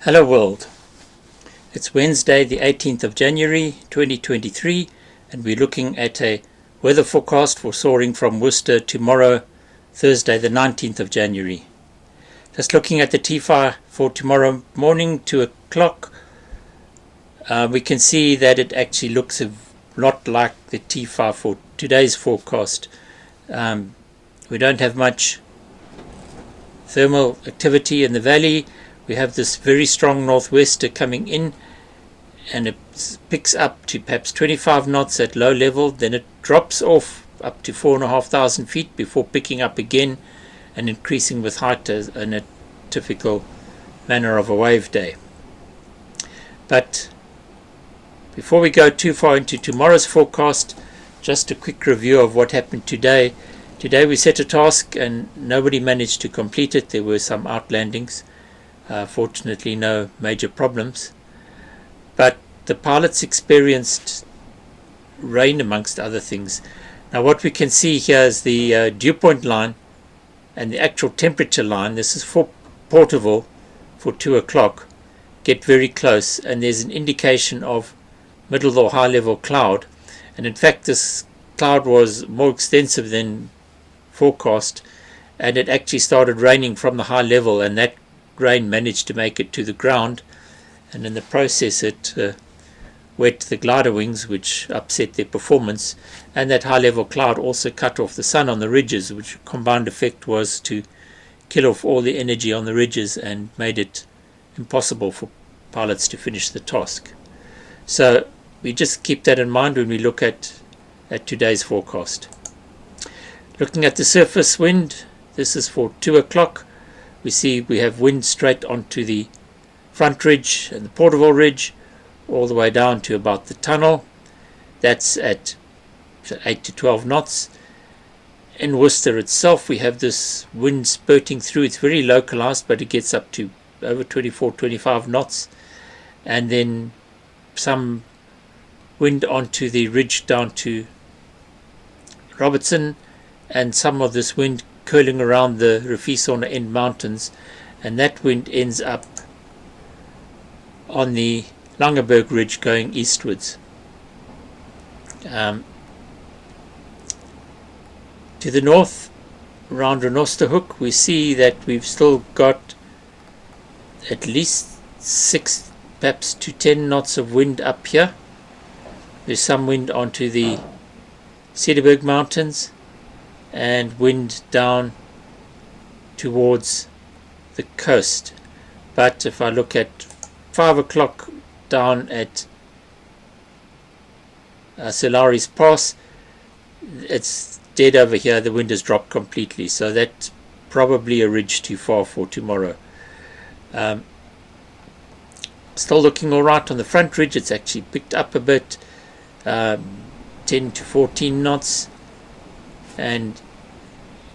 Hello world, it's Wednesday the 18th of January 2023 and we're looking at a weather forecast for Soaring from Worcester tomorrow, Thursday the 19th of January. Just looking at the T-fire for tomorrow morning, 2 o'clock, we can see that it actually looks a lot like the T-fire for today's forecast. We don't have much thermal activity in the valley. We have this very strong northwester coming in, and it picks up to perhaps 25 knots at low level, then it drops off up to 4,500 feet before picking up again and increasing with height in a typical manner of a wave day. But before we go too far into tomorrow's forecast, just a quick review of what happened today. Today we set a task and nobody managed to complete it. There were some outlandings. Fortunately no major problems, but the pilots experienced rain amongst other things. Now what we can see here is the dew point line and the actual temperature line. This is for Porterville for 2 o'clock, get very close, and there's an indication of middle or high level cloud, and in fact this cloud was more extensive than forecast, and it actually started raining from the high level, and that rain managed to make it to the ground, and in the process it wet the glider wings, which upset their performance, and that high level cloud also cut off the sun on the ridges, which combined effect was to kill off all the energy on the ridges and made it impossible for pilots to finish the task. So we just keep that in mind when we look at today's forecast. Looking at the surface wind, this is for 2 o'clock. We see we have wind straight onto the front ridge and the Porterville ridge, all the way down to about the tunnel. That's at 8 to 12 knots. In Worcester itself we have this wind spurting through. It's very localized, but it gets up to over 24-25 knots, and then some wind onto the ridge down to Robertson, and some of this wind curling around the Rufisona End Mountains, and that wind ends up on the Langeberg Ridge going eastwards. To the north, around Renosterhoek, we see that we've still got at least 6, perhaps to 10 knots of wind up here. There's some wind onto the Cederberg Mountains, and wind down towards the coast. But if I look at 5 o'clock down at Solari's Pass, it's dead over here. The wind has dropped completely, so that's probably a ridge too far for tomorrow. Still looking alright on the front ridge. It's actually picked up a bit, 10 to 14 knots, and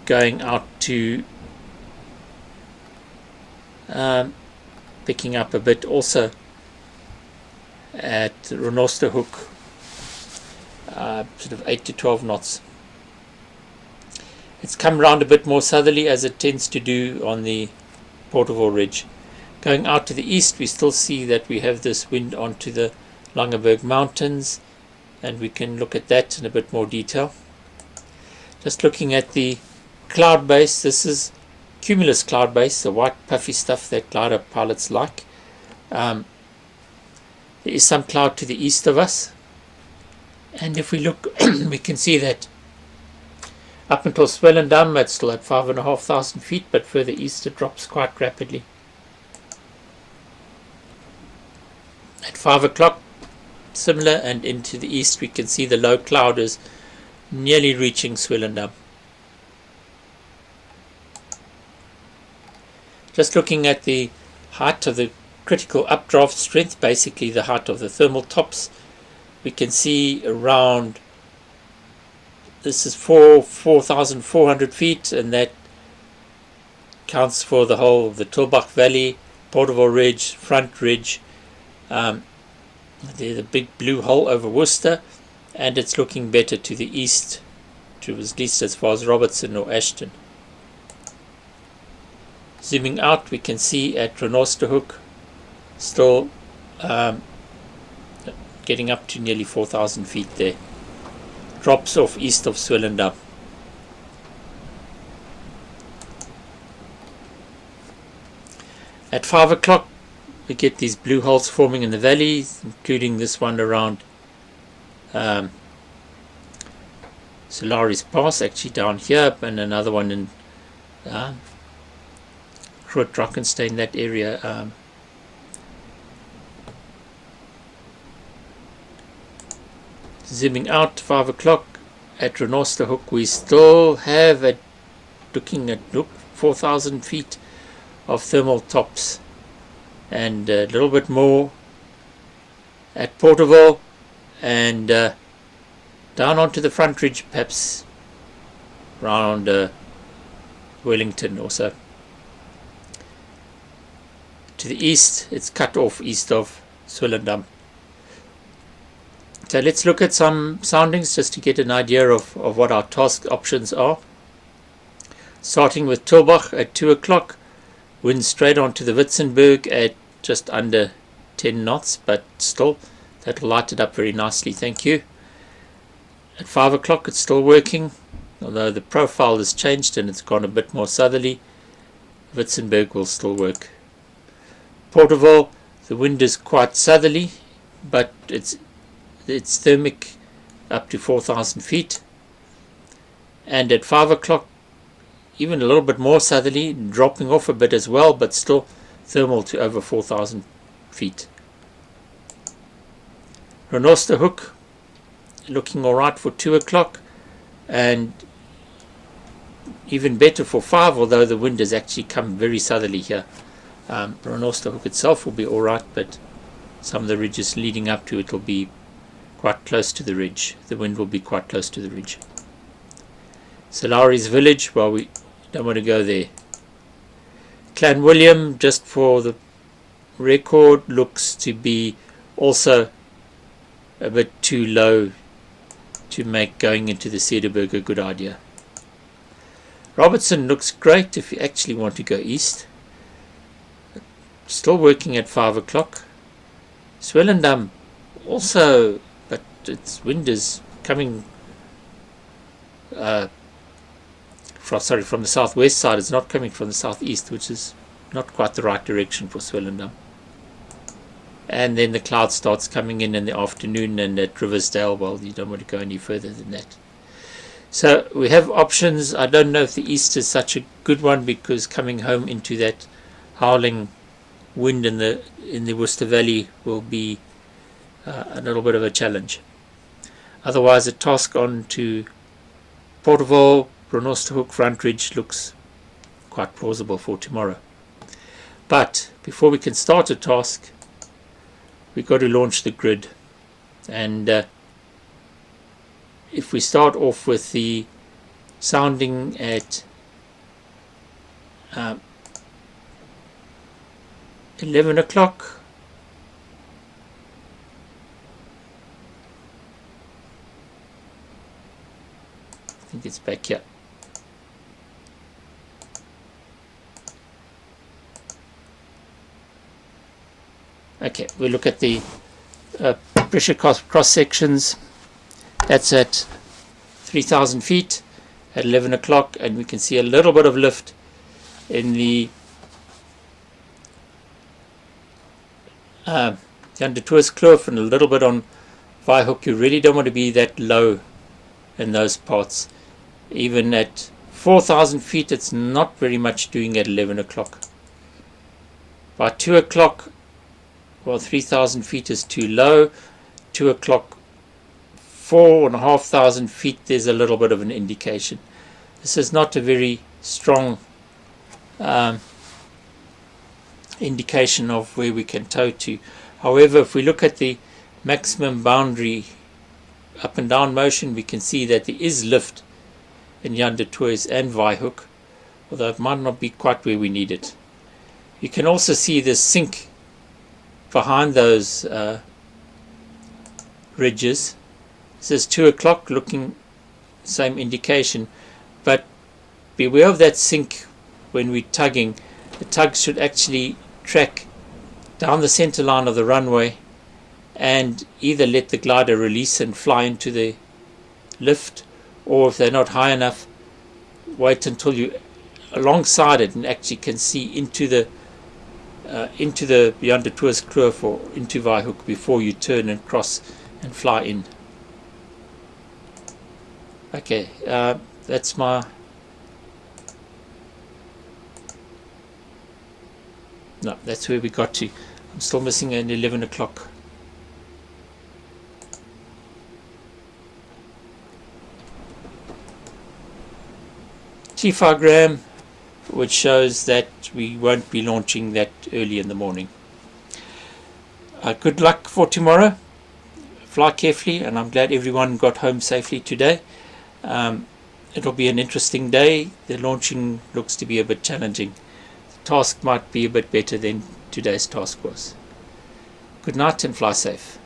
going out to picking up a bit also at Renosterhoek, sort of 8 to 12 knots. It's come round a bit more southerly, as it tends to do on the Porterville Ridge. Going out to the east, we still see that we have this wind onto the Langeberg Mountains, and we can look at that in a bit more detail. Just looking at the cloud base, this is cumulus cloud base, the white puffy stuff that glider pilots like. There is some cloud to the east of us, and if we look we can see that up until Swellendam it's still at 5,500 feet, but further east it drops quite rapidly. At 5 o'clock similar, and into the east we can see the low cloud is nearly reaching Swellendam. Just looking at the height of the critical updraft strength, basically the height of the thermal tops, we can see around, this is 4,400 feet, and that counts for the whole of the Tulbach Valley, Porterville Ridge, Front Ridge. There's a big blue hole over Worcester, and it's looking better to the east, to at least as far as Robertson or Ashton. Zooming out, we can see at Renosterhoek still getting up to nearly 4,000 feet there. Drops off east of Swellendam. At 5 o'clock we get these blue holes forming in the valley, including this one around Solaris Pass, actually down here, and another one in Groot Drakenstein, that area. Zooming out, 5 o'clock at Worcesterhoek, we still have looking at 4,000 feet of thermal tops, and a little bit more at Porterville, and down onto the front ridge, perhaps around Wellington or so. To the east, it's cut off east of Swellendam. So let's look at some soundings just to get an idea of what our task options are. Starting with Tilbach at 2 o'clock, wind straight onto the Witzenberg at just under 10 knots, but still, that'll light it up very nicely, thank you. At 5 o'clock it's still working, although the profile has changed and it's gone a bit more southerly. Witzenberg will still work. Porterville, the wind is quite southerly, but it's thermic up to 4,000 feet. And at 5 o'clock, even a little bit more southerly, dropping off a bit as well, but still thermal to over 4,000 feet. Worcesterhoek, looking alright for 2 o'clock, and even better for 5, although the wind has actually come very southerly here. Worcesterhoek itself will be alright, but some of the ridges leading up to it will be quite close to the ridge. The wind will be quite close to the ridge. Solaris Village, well, we don't want to go there. Clanwilliam, just for the record, looks to be also a bit too low to make going into the Cederberg a good idea. Robertson looks great if you actually want to go east. Still working at 5 o'clock. Swellendam also, but its wind is coming from the southwest side. It's not coming from the southeast, which is not quite the right direction for Swellendam. And then the cloud starts coming in the afternoon, and at Riversdale, well, you don't want to go any further than that. So we have options. I don't know if the east is such a good one, because coming home into that howling wind in the Worcester Valley will be a little bit of a challenge. Otherwise, a task on to Porterville, Worcesterhoek, Front Ridge looks quite plausible for tomorrow. But before we can start a task, we've got to launch the grid. And if we start off with the sounding at 11 o'clock, I think it's back here. Okay, we look at the pressure cross sections. That's at 3,000 feet at 11 o'clock, and we can see a little bit of lift in the Undertoerskloof and a little bit on Vaihoek. You really don't want to be that low in those parts. Even at 4,000 feet, it's not very much doing at 11 o'clock. By 2 o'clock, well, 3,000 feet is too low. 2 o'clock, 4,500 feet, there's a little bit of an indication. This is not a very strong indication of where we can tow to. However, if we look at the maximum boundary up and down motion, we can see that there is lift in Undertoes and Vaihoek, although it might not be quite where we need it. You can also see the sink behind those ridges. This is 2 o'clock, looking same indication, but beware of that sink when we're tugging. The tug should actually track down the center line of the runway, and either let the glider release and fly into the lift, or if they're not high enough, wait until you're alongside it and actually can see into the beyond the tourist curve or into Vaihook before you turn and cross and fly in. Okay, that's my... No, that's where we got to. I'm still missing an 11 o'clock. T5 which shows that we won't be launching that early in the morning. Good luck for tomorrow. Fly carefully, and I'm glad everyone got home safely today. It'll be an interesting day. The launching looks to be a bit challenging. The task might be a bit better than today's task was. Good night and fly safe.